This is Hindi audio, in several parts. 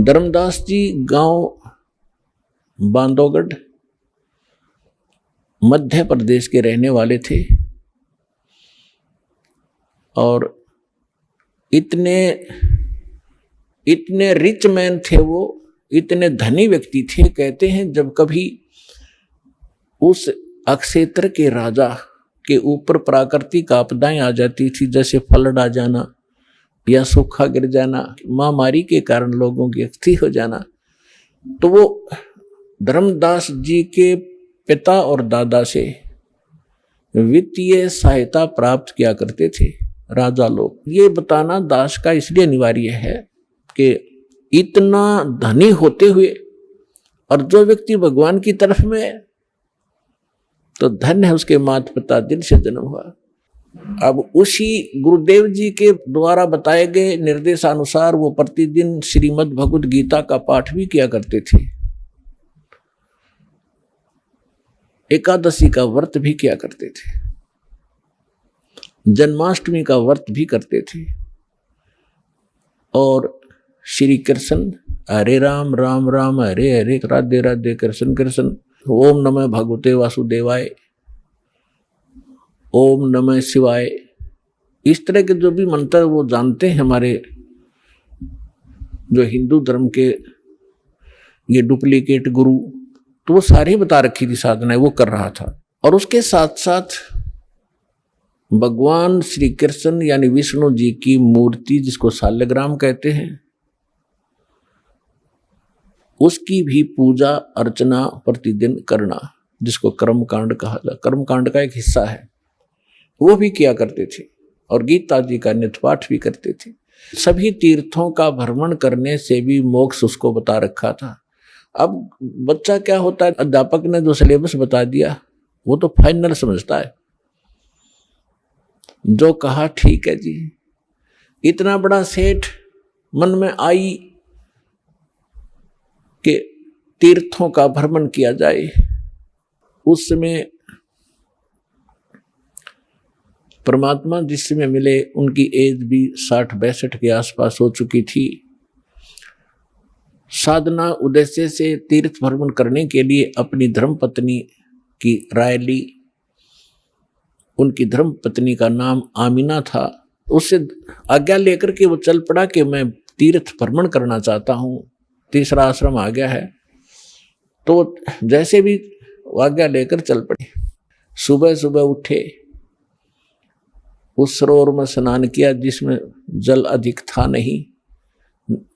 धर्मदास जी गांव बांधवगढ़ मध्य प्रदेश के रहने वाले थे और इतने रिच मैन थे वो, इतने धनी व्यक्ति थे। कहते हैं जब कभी उस अक्षेत्र के राजा के ऊपर प्राकृतिक आपदाएं आ जाती थी, जैसे फ्लड आ जाना या सूखा गिर जाना, महामारी के कारण लोगों की अस्थि हो जाना, तो वो धर्मदास जी के पिता और दादा से वित्तीय सहायता प्राप्त किया करते थे राजा लोग। ये बताना दास का इसलिए अनिवार्य है कि इतना धनी होते हुए और जो व्यक्ति भगवान की तरफ में है तो धन्य है उसके माता पिता दिल से जन्म हुआ। अब उसी गुरुदेव जी के द्वारा बताए गए निर्देशानुसार वो प्रतिदिन श्रीमद् भगवद गीता का पाठ भी किया करते थे, एकादशी का व्रत भी किया करते थे, जन्माष्टमी का व्रत भी करते थे और श्री कृष्ण हरे राम राम राम हरे हरे राधे राधे कृष्ण कृष्ण, ओम नमः भगवते वासुदेवाय, ओम नमः शिवाय, इस तरह के जो भी मंत्र वो जानते हैं हमारे जो हिंदू धर्म के ये डुप्लीकेट गुरु, तो वो सारी बता रखी थी साधनाएं, वो कर रहा था। और उसके साथ साथ भगवान श्री कृष्ण यानी विष्णु जी की मूर्ति जिसको शालग्राम कहते हैं, उसकी भी पूजा अर्चना प्रतिदिन करना, जिसको कर्मकांड कहा जाता, कर्मकांड का एक हिस्सा है, वो भी किया करते थे और गीता जी का नित्य पाठ भी करते थे। सभी तीर्थों का भ्रमण करने से भी मोक्ष उसको बता रखा था। अब बच्चा क्या होता है, अध्यापक ने जो सिलेबस बता दिया वो तो फाइनल समझता है, जो कहा ठीक है जी। इतना बड़ा सेठ मन में आई कि तीर्थों का भ्रमण किया जाए। उस समय परमात्मा जिस समय मिले उनकी एज भी 60-62 के आसपास हो चुकी थी। साधना उद्देश्य से तीर्थ भ्रमण करने के लिए अपनी धर्मपत्नी की राय ली। उनकी धर्मपत्नी का नाम आमीना था। उससे आज्ञा लेकर के वो चल पड़ा कि मैं तीर्थ भ्रमण करना चाहता हूँ, तीसरा आश्रम आ गया है। तो जैसे भी आज्ञा लेकर चल पड़े। सुबह सुबह उठे, उस सरोवर में स्नान किया जिसमें जल अधिक था नहीं,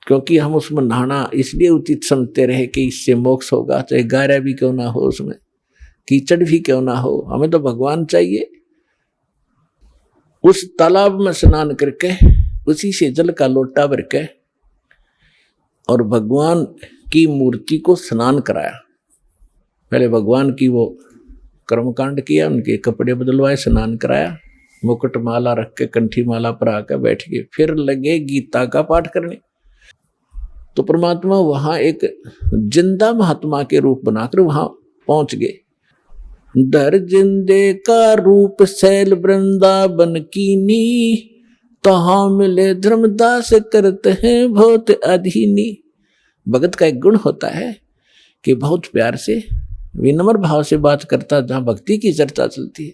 क्योंकि हम उसमें नहाना इसलिए उचित समझते रहे कि इससे मोक्ष होगा, चाहे गहरा भी क्यों ना हो, उसमें कीचड़ भी क्यों ना हो, हमें तो भगवान चाहिए। उस तालाब में स्नान करके उसी से जल का लोटा भर के और भगवान की मूर्ति को स्नान कराया। पहले भगवान की वो कर्मकांड किया, उनके कपड़े बदलवाए, स्नान कराया, मुकुट माला रख के कंठी माला पर आकर बैठ गए। फिर लगे गीता का पाठ करने। तो परमात्मा वहां एक जिंदा महात्मा के रूप बनाकर वहां पहुंच गए। दर जिंदे का रूप शैल वृंदावन कीनी, तहाँ मिले धर्मदास करते हैं बहुत अधीनी। भगत का एक गुण होता है कि बहुत प्यार से विनम्र भाव से बात करता, जहाँ भक्ति की चर्चा चलती है।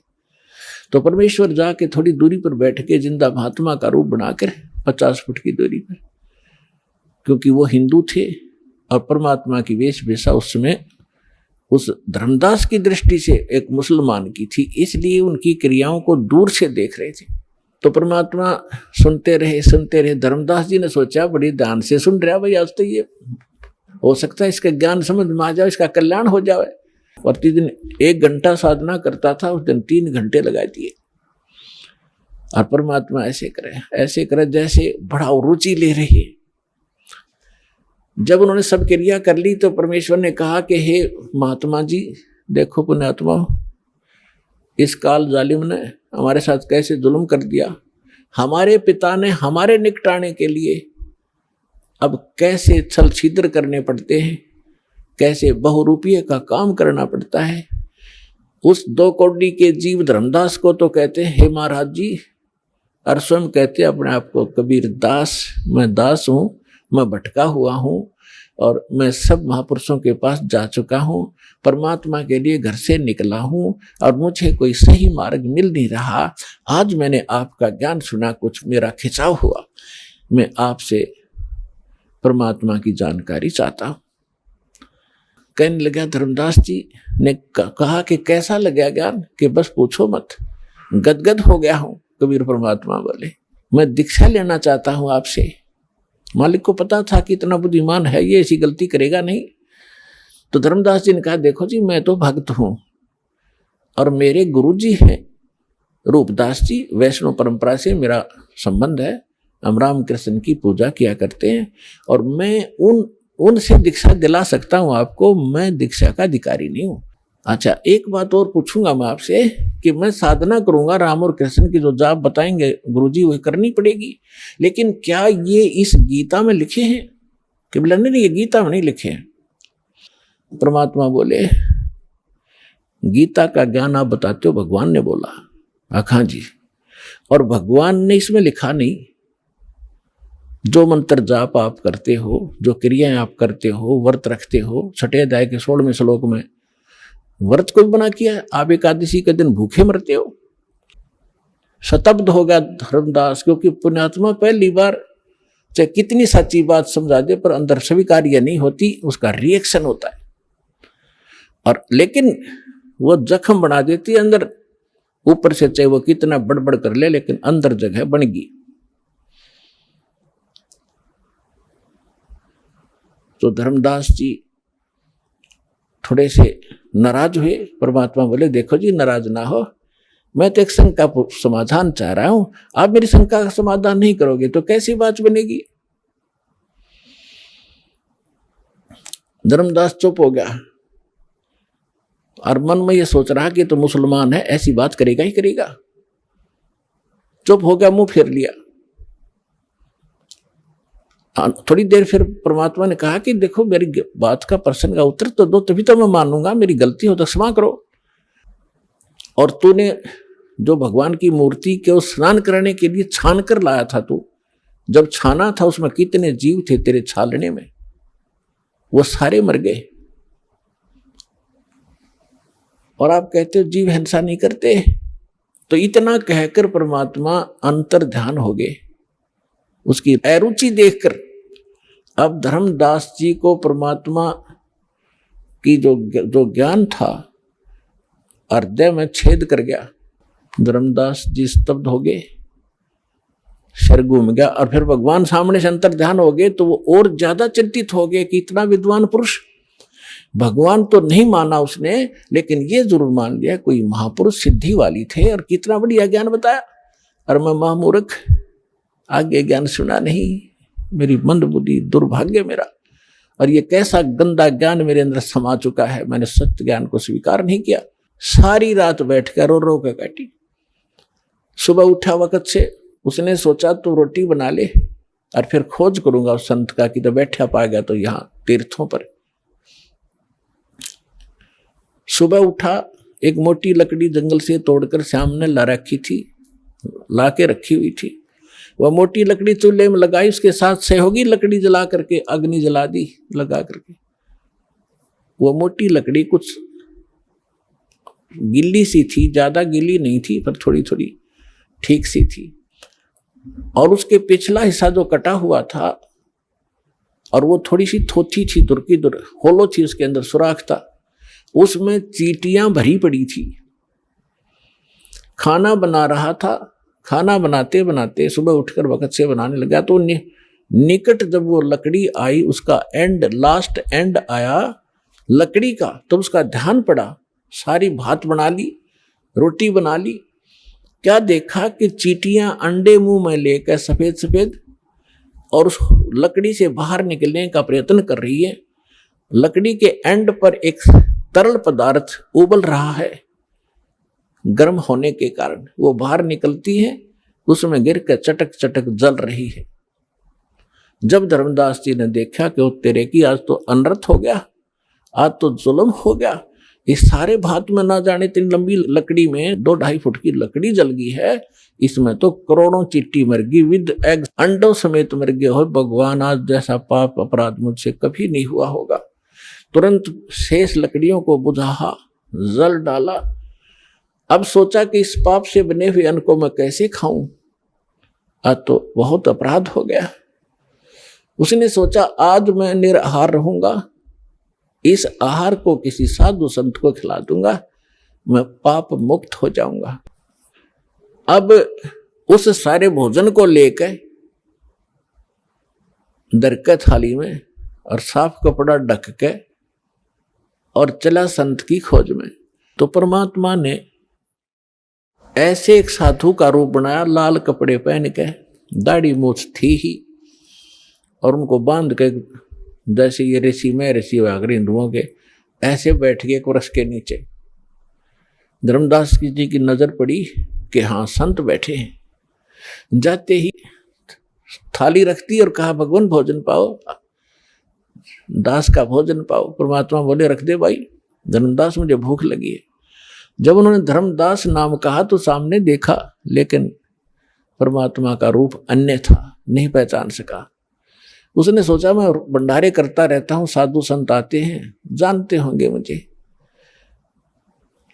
तो परमेश्वर जाके थोड़ी दूरी पर बैठ के जिंदा महात्मा का रूप बनाकर 50 फुट की दूरी पर, क्योंकि वो हिंदू थे और परमात्मा की वेशभूषा उस समय उस धर्मदास की दृष्टि से एक मुसलमान की थी, इसलिए उनकी क्रियाओं को दूर से देख रहे थे। तो परमात्मा सुनते रहे। धर्मदास जी ने सोचा बड़ी ध्यान से सुन रहा भाई, आज तो ये हो सकता है इसका ज्ञान समझ में आ जाए, इसका कल्याण हो जाए। प्रतिदिन 1 घंटा साधना करता था, उस दिन 3 घंटे लगा दिए। और परमात्मा ऐसे करे जैसे बड़ा रुचि ले रही है। जब उन्होंने सब क्रिया कर ली तो परमेश्वर ने कहा कि हे महात्मा जी, देखो पुण्यात्मा, इस काल जालिम ने हमारे साथ कैसे जुल्म कर दिया। हमारे पिता ने हमारे निकटाने के लिए अब कैसे छल छिद्र करने पड़ते हैं, कैसे बहुरूपीय का काम करना पड़ता है। उस 2 कौड़ी के जीव धर्मदास को तो कहते हैं हे महाराज जी, और स्वयं कहते अपने आप को कबीर दास, मैं दास हूँ, मैं भटका हुआ हूँ, और मैं सब महापुरुषों के पास जा चुका हूँ, परमात्मा के लिए घर से निकला हूँ और मुझे कोई सही मार्ग मिल नहीं रहा। आज मैंने आपका ज्ञान सुना, कुछ मेरा खिंचाव हुआ, मैं आपसे परमात्मा की जानकारी चाहता हूँ। कहने लगा, धर्मदास जी ने कहा कि कैसा लगा ज्ञान? कि बस पूछो मत, गदगद हो गया हूँ। कबीर परमात्मा बोले, मैं दीक्षा लेना चाहता हूँ आपसे। मालिक को पता था कि इतना बुद्धिमान है ये, ऐसी गलती करेगा नहीं। तो धर्मदास जी ने कहा, देखो जी मैं तो भक्त हूँ और मेरे गुरु जी हैं रूपदास जी, वैष्णव परंपरा से मेरा संबंध है, हम राम कृष्ण की पूजा किया करते हैं और मैं उनसे दीक्षा दिला सकता हूँ आपको, मैं दीक्षा का अधिकारी नहीं हूँ। अच्छा, एक बात और पूछूंगा मैं आपसे कि मैं साधना करूंगा, राम और कृष्ण की जो जाप बताएंगे गुरुजी वही करनी पड़ेगी, लेकिन क्या ये इस गीता में लिखे हैं? कि बोला नहीं, ये गीता में नहीं लिखे हैं। परमात्मा बोले, गीता का ज्ञान आप बताते हो, भगवान ने बोला। हाँ जी, और भगवान ने इसमें लिखा नहीं। जो मंत्र जाप आप करते हो, जो क्रियाएं आप करते हो, व्रत रखते हो, छठे अध्याय के 16वें श्लोक में व्रत कोई बना किया है? आप एकादशी के दिन भूखे मरते हो। शतब्द हो गया धर्मदास, क्योंकि पुण्यात्मा पहली बार चाहे कितनी सच्ची बात समझा दे पर अंदर स्वीकार्य नहीं होती, उसका रिएक्शन होता है। और लेकिन वो जख्म बना देती है अंदर, ऊपर से चाहे वो कितना बड़बड़ कर ले, लेकिन अंदर जगह बन गई। तो धर्मदास जी थोड़े से नाराज हुए। परमात्मा बोले, देखो जी नाराज ना हो, मैं तो एक शंका का समाधान चाह रहा हूं, आप मेरी शंका का समाधान नहीं करोगे तो कैसी बात बनेगी? धर्मदास चुप हो गया और मन में ये सोच रहा कि तो मुसलमान है, ऐसी बात करेगा ही करेगा। चुप हो गया, मुंह फेर लिया। थोड़ी देर फिर परमात्मा ने कहा कि देखो मेरी बात का प्रश्न का उत्तर तो दो, तभी तो मैं मानूंगा, मेरी गलती हो तो क्षमा करो। और तूने जो भगवान की मूर्ति के स्नान करने के लिए छान कर लाया था, तू जब छाना था उसमें कितने जीव थे तेरे छालने में, वो सारे मर गए। और आप कहते हो जीव हिंसा नहीं करते। तो इतना कहकर परमात्मा अंतर ध्यान हो गए उसकी अरुचि देखकर। अब धर्मदास जी को परमात्मा की जो ज्ञान था हृदय में छेद कर गया। धर्मदास जी स्तब्ध हो गए, सिर घूम गया। और फिर भगवान सामने से अंतर ध्यान हो गए तो वो और ज्यादा चिंतित हो गए कि इतना विद्वान पुरुष, भगवान तो नहीं माना उसने, लेकिन ये जरूर मान लिया कोई महापुरुष सिद्धि वाली थे और कितना बढ़िया ज्ञान बताया। और मैं महामूर्ख, आगे ज्ञान सुना नहीं, मेरी मंद बुद्धि, दुर्भाग्य मेरा। और ये कैसा गंदा ज्ञान मेरे अंदर समा चुका है, मैंने सत्य ज्ञान को स्वीकार नहीं किया। सारी रात बैठकर रो रो कर काटी। सुबह उठा वक्त से उसने सोचा तो रोटी बना ले और फिर खोज करूंगा उस संत का कि तो बैठा पाएगा तो यहां तीर्थों पर। सुबह उठा, एक मोटी लकड़ी जंगल से तोड़कर श्याम ने ला रखी थी, ला के रखी हुई थी। वह मोटी लकड़ी चूल्हे में लगाई, उसके साथ सहयोगी लकड़ी जला करके अग्नि जला दी लगा करके। वह मोटी लकड़ी कुछ गिल्ली सी थी, ज्यादा गिल्ली नहीं थी पर थोड़ी थोड़ी ठीक सी थी। और उसके पिछला हिस्सा जो कटा हुआ था और वो थोड़ी सी थोथी थी, दुरकी दुर होलो थी, उसके अंदर सुराख था, उसमें चींटियां भरी पड़ी थी। खाना बना रहा था, खाना बनाते बनाते सुबह उठकर वक्त से बनाने लगा तो निकट जब वो लकड़ी आई, उसका एंड, लास्ट एंड आया लकड़ी का, तो उसका ध्यान पड़ा। सारी भात बना ली, रोटी बना ली, क्या देखा कि चींटियां अंडे मुंह में लेकर सफेद सफेद और उस लकड़ी से बाहर निकलने का प्रयत्न कर रही है। लकड़ी के एंड पर एक तरल पदार्थ उबल रहा है, गर्म होने के कारण वो बाहर निकलती है, उसमें गिर कर चटक चटक जल रही है। जब धर्मदास जी ने देखा कि वो तेरे की आज तो अनर्थ हो गया, आज तो जुल्म हो गया, इस सारे भात में ना जाने इतनी लंबी लकड़ी में 2-2.5 फुट की लकड़ी जल गई है, इसमें तो करोड़ों चींटी मर गई, विद एग, अंडों समेत मर गए हो। भगवान, आज जैसा पाप अपराध मुझसे कभी नहीं हुआ होगा। तुरंत शेष लकड़ियों को बुझा, जल डाला। अब सोचा कि इस पाप से बने हुए अन्न को मैं कैसे खाऊं, आज तो बहुत अपराध हो गया। उसने सोचा आज मैं निराहार रहूंगा, इस आहार को किसी साधु संत को खिला दूंगा, मैं पाप मुक्त हो जाऊंगा। अब उस सारे भोजन को लेकर दरके थाली में और साफ कपड़ा ढक के और चला संत की खोज में। तो परमात्मा ने ऐसे एक साधु का रूप बनाया, लाल कपड़े पहन के, दाढ़ी मूछ थी ही, और उनको बांध के जैसे ये ऋषि में ऋषि हिंदुओं के ऐसे बैठ गए एक वृक्ष के नीचे। धर्मदास जी की नजर पड़ी कि हाँ संत बैठे हैं। जाते ही थाली रखती और कहा भगवान भोजन पाओ, दास का भोजन पाओ। परमात्मा बोले रख दे भाई, धर्मदास मुझे भूख लगी है। जब उन्होंने धर्मदास नाम कहा तो सामने देखा, लेकिन परमात्मा का रूप अन्य था, नहीं पहचान सका। उसने सोचा मैं भंडारे करता रहता हूं, साधु संत आते हैं, जानते होंगे मुझे।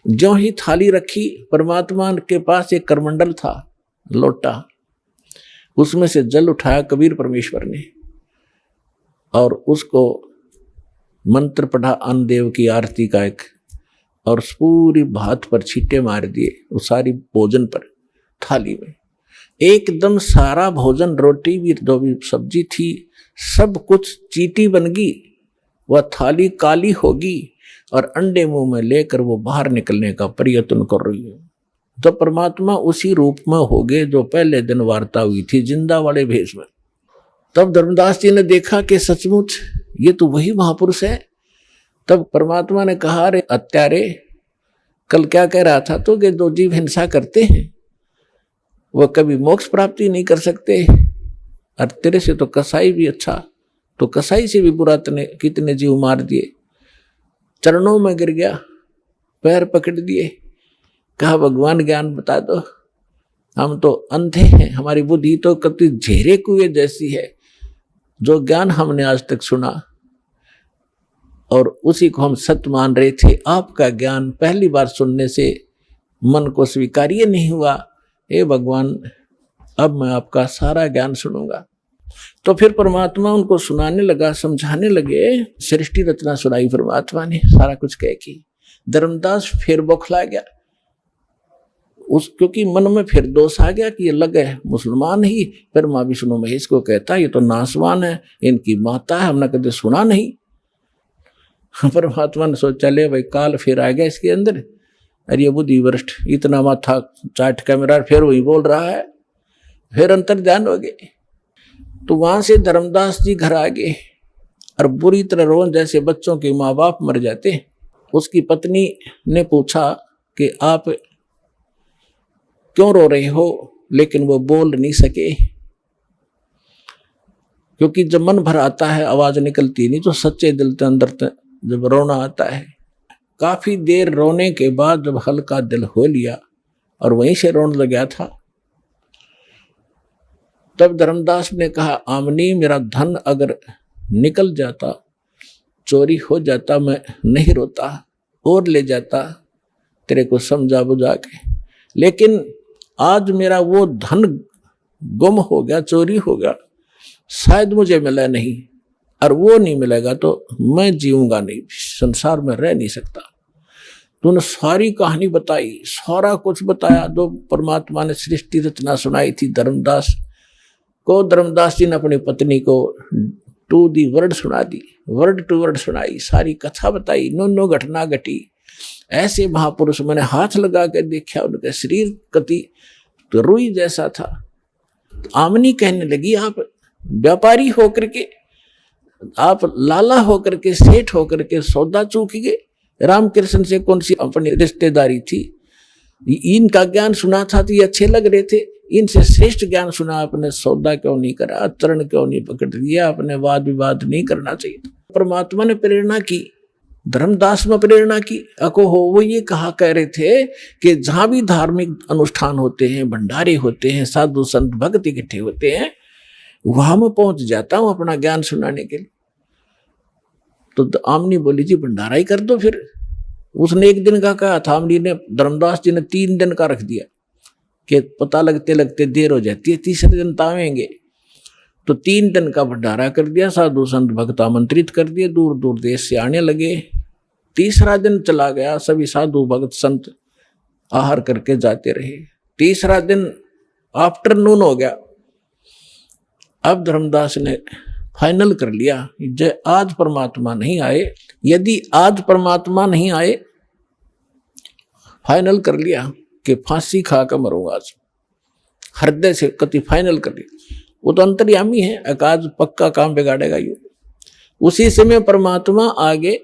ज्यों ही थाली रखी, परमात्मा के पास एक करमंडल था, लोटा, उसमें से जल उठाया कबीर परमेश्वर ने और उसको मंत्र पढ़ा अन्नदेव की आरती का एक, और पूरी भात पर छींटे मार दिए, उस सारी भोजन पर थाली में। एकदम सारा भोजन, रोटी भी, जो भी सब्जी थी, सब कुछ चींटी बन गई। वह थाली काली होगी और अंडे मुंह में लेकर वो बाहर निकलने का प्रयत्न कर रही है। तो परमात्मा उसी रूप में हो गए जो पहले दिन वार्ता हुई थी, जिंदा वाले भेष में। तब धर्मदास जी ने देखा कि सचमुच ये तो वही महापुरुष है। तब परमात्मा ने कहा, अरे अत्यारे, कल क्या कह रहा था तो कि जो जीव हिंसा करते हैं वह कभी मोक्ष प्राप्ति नहीं कर सकते, और तेरे से तो कसाई भी अच्छा, तो कसाई से भी बुरा तने कितने जीव मार दिए। चरणों में गिर गया, पैर पकड़ दिए, कहा भगवान ज्ञान बता दो, हम तो अंधे हैं, हमारी बुद्धि तो कभी झेरे कुएं जैसी है। जो ज्ञान हमने आज तक सुना और उसी को हम सत्य मान रहे थे, आपका ज्ञान पहली बार सुनने से मन को स्वीकार्य नहीं हुआ। हे भगवान, अब मैं आपका सारा ज्ञान सुनूंगा। तो फिर परमात्मा उनको सुनाने लगा, समझाने लगे। सृष्टि रचना सुनाई परमात्मा ने, सारा कुछ कह की। धर्मदास फिर बौखला गया, क्योंकि मन में फिर दोष आ गया कि ये लगे मुसलमान ही, फिर माँ विष्णु महेश को कहता ये तो नासवान है, इनकी माता है, हमने कभी सुना नहीं। परमात्मा ने सोचा ले भाई काल फिर आ गया इसके अंदर, अरे ये बुद्धि भ्रष्ट, इतना माथा चाट का मेरा फिर वही बोल रहा है। फिर अंतर ध्यान हो गए। तो वहां से धर्मदास जी घर आ गए और बुरी तरह रो, जैसे बच्चों के माँ बाप मर जाते। उसकी पत्नी ने पूछा कि आप क्यों रो रहे हो, लेकिन वो बोल नहीं सके, क्योंकि जब मन भर आता है आवाज निकलती नहीं, तो सच्चे दिल के अंदर जब रोना आता है। काफी देर रोने के बाद जब हल्का दिल हो लिया और वहीं से रोने लग गया था, तब धर्मदास ने कहा, आमनी मेरा धन अगर निकल जाता, चोरी हो जाता, मैं नहीं रोता और ले जाता तेरे को समझा बुझा के, लेकिन आज मेरा वो धन गुम हो गया, चोरी हो गया, शायद मुझे मिला नहीं, और वो नहीं मिलेगा तो मैं जीऊंगा नहीं, संसार में रह नहीं सकता। तूने सारी कहानी बताई, सारा कुछ बताया जो परमात्मा ने सृष्टि रचना सुनाई थी धर्मदास को। धर्मदास जी ने अपनी पत्नी को टू दी वर्ड सुना दी, वर्ड टू वर्ड सुनाई, सारी कथा बताई, नो घटना घटी। ऐसे महापुरुष मैंने हाथ लगा कर देखा, उनका शरीर कति तो रुई जैसा था। आमनी कहने लगी, आप व्यापारी होकर के, आप लाला होकर के, सेठ होकर के सौदा चूक गए। रामकृष्ण से कौन सी अपनी रिश्तेदारी थी, इनका ज्ञान सुना था तो ये अच्छे लग रहे थे, इनसे श्रेष्ठ ज्ञान सुना, आपने सौदा क्यों नहीं करा, चरण क्यों नहीं पकड़ लिया, आपने वाद विवाद नहीं करना चाहिए था। परमात्मा ने प्रेरणा की धर्मदास में प्रेरणा की अको हो। वो ये कहा कह रहे थे कि जहां भी धार्मिक अनुष्ठान होते हैं, भंडारे होते हैं, साधु संत भक्त इकट्ठे होते हैं, वहां मैं पहुंच जाता हूं अपना ज्ञान सुनाने के लिए। तो आमनी बोली जी भंडारा ही कर दो फिर। उसने एक दिन का कहा था, आमनी ने, धर्मदास जी ने 3 दिन का रख दिया कि पता लगते लगते देर हो जाती है, तीसरे दिन तावेंगे। तो 3 दिन का भंडारा कर दिया, साधु संत भक्त आमंत्रित कर दिए, दूर दूर देश से आने लगे। तीसरा दिन चला गया, सभी साधु भक्त संत आहार करके जाते रहे। तीसरा दिन आफ्टरनून हो गया। अब धर्मदास ने फाइनल कर लिया, जय आज परमात्मा नहीं आए, यदि आज परमात्मा नहीं आए, फाइनल कर लिया कि फांसी खा कर मरूंगा आज। हृदय से कति फाइनल कर लिया। वो तो अंतर्यामी है, अकाज पक्का काम बिगाड़ेगा ये। उसी समय परमात्मा आगे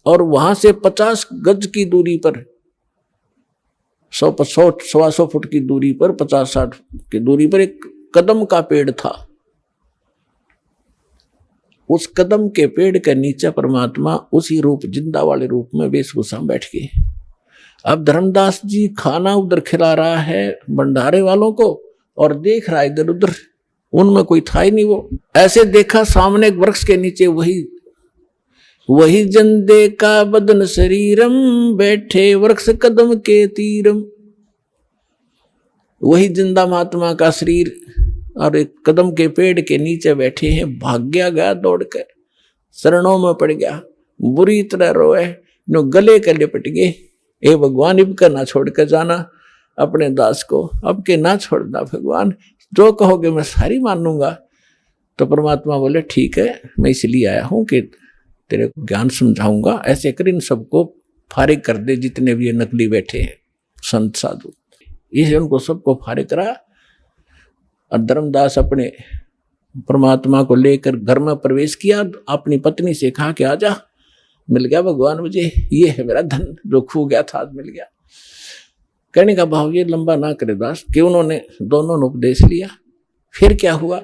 और वहां से 50 गज की दूरी पर, 100-125 फुट की दूरी पर, 50-60 की दूरी पर एक कदम का पेड़ था। उस कदम के पेड़ के नीचे परमात्मा उसी रूप, जिंदा वाले रूप में वेशभूषा बैठ गए। अब धर्मदास जी खाना उधर खिला रहा है भंडारे वालों को और देख रहा है इधर उधर, उनमें कोई था ही नहीं। वो ऐसे देखा सामने एक वृक्ष के नीचे वही जन देखा बदन शरीरम, बैठे वृक्ष कदम के तीरम। वही जिंदा महात्मा का शरीर और एक कदम के पेड़ के नीचे बैठे हैं। भाग्या गया दौड़ कर, शरणों में पड़ गया, बुरी तरह रोए, नो गले के लिपट गए। ए भगवान इब का ना छोड़ कर जाना अपने दास को, अब के ना छोड़ना भगवान, जो कहोगे मैं सारी मानूंगा। तो परमात्मा बोले ठीक है, मैं इसलिए आया हूं कि तेरे को ज्ञान समझाऊंगा, ऐसे कर इन सबको फारिग कर दे, जितने भी ये नकली बैठे हैं संत साधु। इसे उनको सबको फारिग करा और धर्मदास अपने परमात्मा को लेकर घर में प्रवेश किया। अपनी पत्नी से कहा कि आजा, मिल गया भगवान मुझे, ये है मेरा धन, जो खो गया था आज मिल गया। कहने का भाव ये लंबा ना करे दास, कि उन्होंने दोनों ने उपदेश लिया। फिर क्या हुआ,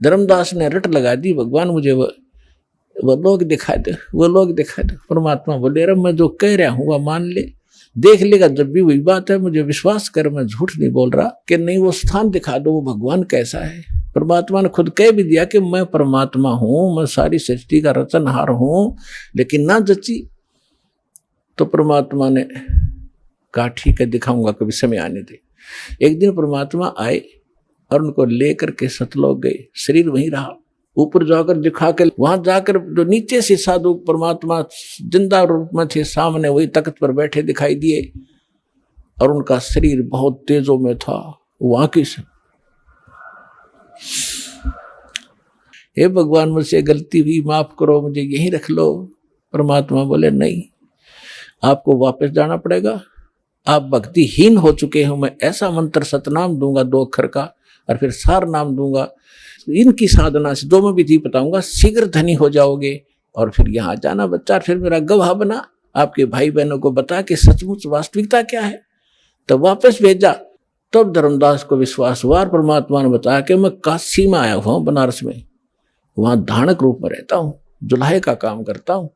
धर्मदास ने रट लगा दी, भगवान मुझे वो लोग दिखा दे, वो लोग दिखा दे। परमात्मा बोले अरे मैं जो कह रहा हूँ वह मान ले, देख लेगा जब भी वही बात है, मुझे विश्वास कर, मैं झूठ नहीं बोल रहा। कि नहीं वो स्थान दिखा दो, वो भगवान कैसा है। परमात्मा ने खुद कह भी दिया कि मैं परमात्मा हूं, मैं सारी सृष्टि का रचनहार हूं, लेकिन ना जची। तो परमात्मा ने कहा ठीक है दिखाऊंगा, कभी समय आने दे। एक दिन परमात्मा आए और उनको लेकर के सतलोक गए, शरीर वहीं रहा। ऊपर जाकर दिखा के, वहां जाकर जो नीचे से साधु परमात्मा जिंदा रूप में थे, सामने वही तख्त पर बैठे दिखाई दिए और उनका शरीर बहुत तेजों में था। वहां की हे भगवान मुझसे गलती हुई, माफ करो, मुझे यहीं रख लो। परमात्मा बोले नहीं, आपको वापस जाना पड़ेगा, आप भक्तिहीन हो चुके हो। मैं ऐसा मंत्र सतनाम दूंगा 2 अक्षर का, और फिर सार नाम दूंगा। इनकी साधना से 2 में विधि बताऊंगा, शीघ्र धनी हो जाओगे। और फिर यहाँ जाना बच्चा, फिर मेरा गवाह बना, आपके भाई बहनों को बता कि सचमुच वास्तविकता क्या है। तब वापस भेजा। तब धर्मदास को विश्वास हुआ। परमात्मा ने बताया कि मैं काशी में आया हुआ हूँ, बनारस में, वहां धानक रूप में रहता हूँ, जुल्हे का काम करता हूँ।